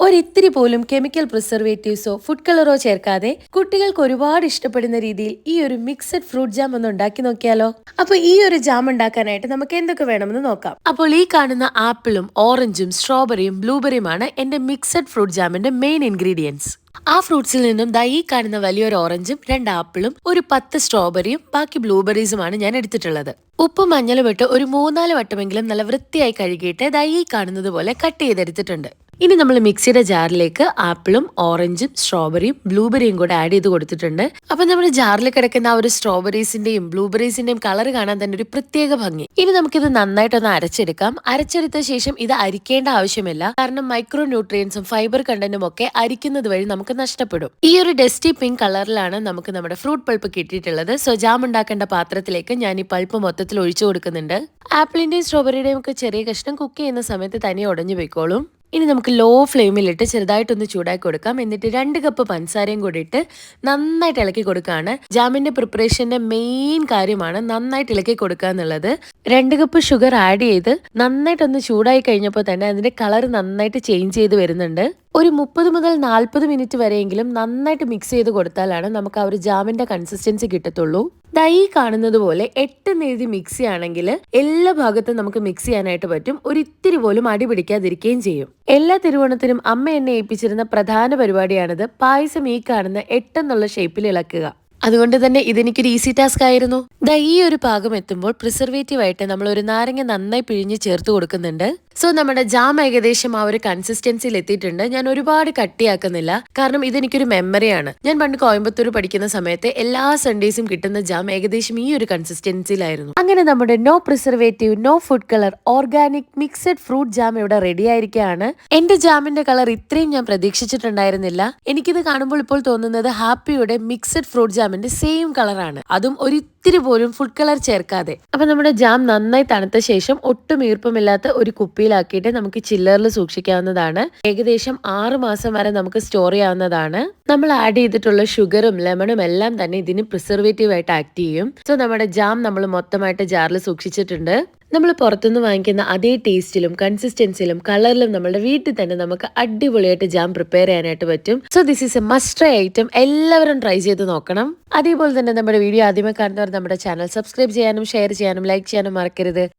ഒരിത്തിരി പോലും chemical പ്രിസർവേറ്റീവ്സോ food കളറോ ചേർക്കാതെ കുട്ടികൾക്ക് ഒരുപാട് ഇഷ്ടപ്പെടുന്ന രീതിയിൽ ഈ ഒരു മിക്സഡ് ഫ്രൂട്ട് ജാം ഒന്ന് ഉണ്ടാക്കി നോക്കിയാലോ. അപ്പൊ ഈ ഒരു ജാം ഉണ്ടാക്കാനായിട്ട് നമുക്ക് എന്തൊക്കെ വേണമെന്ന് നോക്കാം. അപ്പോൾ ഈ കാണുന്ന ആപ്പിളും ഓറഞ്ചും സ്ട്രോബെറിയും ബ്ലൂബെറിയുമാണ് എന്റെ മിക്സഡ് ഫ്രൂട്ട് ജാമിന്റെ മെയിൻ ഇൻഗ്രീഡിയൻസ്. ആ ഫ്രൂട്ട്സിൽ നിന്നും ദാ ഈ കാണുന്ന വലിയൊരു ഓറഞ്ചും 2 ആപ്പിളും ഒരു 10 സ്ട്രോബെറിയും ബാക്കി ബ്ലൂബെറീസുമാണ് ഞാൻ എടുത്തിട്ടുള്ളത്. ഉപ്പും മഞ്ഞളും ഇട്ട് ഒരു 3-4 വട്ടമെങ്കിലും നല്ല വൃത്തിയായി കഴുകിയിട്ട് ദാ ഈ കാണുന്നത് പോലെ കട്ട് ചെയ്തെടുത്തിട്ടുണ്ട്. ഇനി നമ്മൾ മിക്സിയുടെ ജാറിലേക്ക് ആപ്പിളും ഓറഞ്ചും സ്ട്രോബെറിയും ബ്ലൂബെറിയും കൂടെ ആഡ് ചെയ്ത് കൊടുത്തിട്ടുണ്ട്. അപ്പൊ നമ്മുടെ ജാറിൽ കിടക്കുന്ന ആ ഒരു സ്ട്രോബെറീസിന്റെയും ബ്ലൂബെറീസിന്റെയും കളർ കാണാൻ തന്നെ ഒരു പ്രത്യേക ഭംഗി. ഇനി നമുക്കിത് നന്നായിട്ടൊന്ന് അരച്ചെടുക്കാം. അരച്ചെടുത്ത ശേഷം ഇത് അരിക്കേണ്ട ആവശ്യമില്ല, കാരണം മൈക്രോ ന്യൂട്രിയൻസും ഫൈബർ കണ്ടന്റും ഒക്കെ അരിക്കുന്നത് വഴി നമുക്ക് നഷ്ടപ്പെടും. ഈ ഒരു ഡസ്റ്റി പിങ്ക് കളറിലാണ് നമുക്ക് നമ്മുടെ ഫ്രൂട്ട് പൾപ്പ് കിട്ടിയിട്ടുള്ളത്. സോ ജാം ഉണ്ടാക്കേണ്ട പാത്രത്തിലേക്ക് ഞാൻ ഈ പൾപ്പ് മൊത്തത്തിൽ ഒഴിച്ചു കൊടുക്കുന്നുണ്ട്. ആപ്പിളിന്റെയും സ്ട്രോബെറിയുടെയും ഒക്കെ ചെറിയ കഷ്ണം കുക്ക് ചെയ്യുന്ന സമയത്ത് തനിയെ ഉടഞ്ഞു പോയിക്കോളും. ഇനി നമുക്ക് ലോ ഫ്ലെയിമിലിട്ട് ചെറുതായിട്ടൊന്ന് ചൂടാക്കി കൊടുക്കാം. എന്നിട്ട് 2 കപ്പ് പഞ്ചസാരയും കൂടി ഇട്ട് നന്നായിട്ട് ഇളക്കി കൊടുക്കുകയാണ്. ജാമിന്റെ പ്രിപ്പറേഷന്റെ മെയിൻ കാര്യമാണ് നന്നായിട്ട് ഇളക്കി കൊടുക്കുക എന്നുള്ളത്. 2 കപ്പ് ഷുഗർ ആഡ് ചെയ്ത് നന്നായിട്ടൊന്ന് ചൂടായി കഴിഞ്ഞപ്പോൾ തന്നെ അതിന്റെ കളർ നന്നായിട്ട് ചേഞ്ച് ചെയ്ത് വരുന്നുണ്ട്. ഒരു 30 മുതൽ 40 മിനിറ്റ് വരെയെങ്കിലും നന്നായിട്ട് മിക്സ് ചെയ്ത് കൊടുത്താലാണ് നമുക്ക് ആ ഒരു ജാമിന്റെ കൺസിസ്റ്റൻസി കിട്ടത്തുള്ളൂ. ദാ ഈ കാണുന്നത് പോലെ 8 എഴുതി മിക്സി ആണെങ്കിൽ എല്ലാ ഭാഗത്തും നമുക്ക് മിക്സ് ചെയ്യാനായിട്ട് പറ്റും. ഒരിത്തിരി പോലും അടി പിടിക്കാതിരിക്കുകയും ചെയ്യും. എല്ലാ തിരുവോണത്തിനും അമ്മ എന്നെ ഏൽപ്പിച്ചിരുന്ന പ്രധാന പരിപാടിയാണിത്. പായസം ഈ കാണുന്ന 8 എന്നുള്ള ഷേപ്പിൽ ഇളക്കുക. അതുകൊണ്ട് തന്നെ ഇതെനിക്കൊരു ഈസി ടാസ്ക് ആയിരുന്നു. ദാ ഈ ഒരു പാകം എത്തുമ്പോൾ പ്രിസർവേറ്റീവ് ആയിട്ട് നമ്മൾ ഒരു നാരങ്ങ നന്നായി പിഴിഞ്ഞ് ചേർത്ത് കൊടുക്കുന്നുണ്ട്. സോ നമ്മുടെ ജാം ഏകദേശം ആ ഒരു കൺസിസ്റ്റൻസിയിൽ എത്തിയിട്ടുണ്ട്. ഞാൻ ഒരുപാട് കട്ടിയാക്കുന്നില്ല, കാരണം ഇതെനിക്കൊരു മെമ്മറിയാണ്. ഞാൻ പണ്ട് കോയമ്പത്തൂർ പഠിക്കുന്ന സമയത്ത് എല്ലാ സൺഡേസും കിട്ടുന്ന ജാം ഏകദേശം ഈ ഒരു കൺസിസ്റ്റൻസിയിലായിരുന്നു. അങ്ങനെ നമ്മുടെ no preservative, no food colour, organic mixed fruit jam ഇവിടെ റെഡി ആയിരിക്കുകയാണ്. എന്റെ ജാമിന്റെ കളർ ഇത്രയും ഞാൻ പ്രതീക്ഷിച്ചിട്ടുണ്ടായിരുന്നില്ല. എനിക്കിത് കാണുമ്പോൾ ഇപ്പോൾ തോന്നുന്നത് ഹാപ്പിയുടെ മിക്സഡ് ഫ്രൂട്ട് ജാമിന്റെ സെയിം കളറാണ്, അതും ഒരിത്തിരി പോലും ഫുഡ് കളർ ചേർക്കാതെ. അപ്പൊ നമ്മുടെ ജാം നന്നായി തണുത്ത ശേഷം ഒട്ടും ഈർപ്പമില്ലാത്ത ഒരു കുപ്പിയിലാക്കിയിട്ട് നമുക്ക് ചില്ലറിൽ സൂക്ഷിക്കാവുന്നതാണ്. ഏകദേശം 6 മാസം വരെ നമുക്ക് സ്റ്റോർ ചെയ്യാവുന്നതാണ്. നമ്മൾ ആഡ് ചെയ്തിട്ടുള്ള ഷുഗറും ലെമണും എല്ലാം തന്നെ ഇതിന് പ്രിസർവേറ്റീവ് ആയിട്ട് ആക്ട് ചെയ്യും. സോ നമ്മുടെ ജാം നമ്മൾ മൊത്തമായിട്ട് ജാറിൽ സൂക്ഷിച്ചിട്ടുണ്ട്. നമ്മൾ പുറത്തുനിന്ന് വാങ്ങിക്കുന്ന അതേ ടേസ്റ്റിലും കൺസിസ്റ്റൻസിയിലും കളറിലും നമ്മുടെ വീട്ടിൽ തന്നെ നമുക്ക് അടിപൊളിയായിട്ട് ജാം പ്രിപ്പയർ ചെയ്യാനായിട്ട് പറ്റും. So this is A must try item. എല്ലാവരും ട്രൈ ചെയ്ത് നോക്കണം. അതേപോലെ തന്നെ നമ്മുടെ വീഡിയോ ആദ്യമേ കാണുന്നവർ നമ്മുടെ ചാനൽ സബ്സ്ക്രൈബ് ചെയ്യാനും ഷെയർ ചെയ്യാനും ലൈക്ക് ചെയ്യാനും മറക്കരുത്.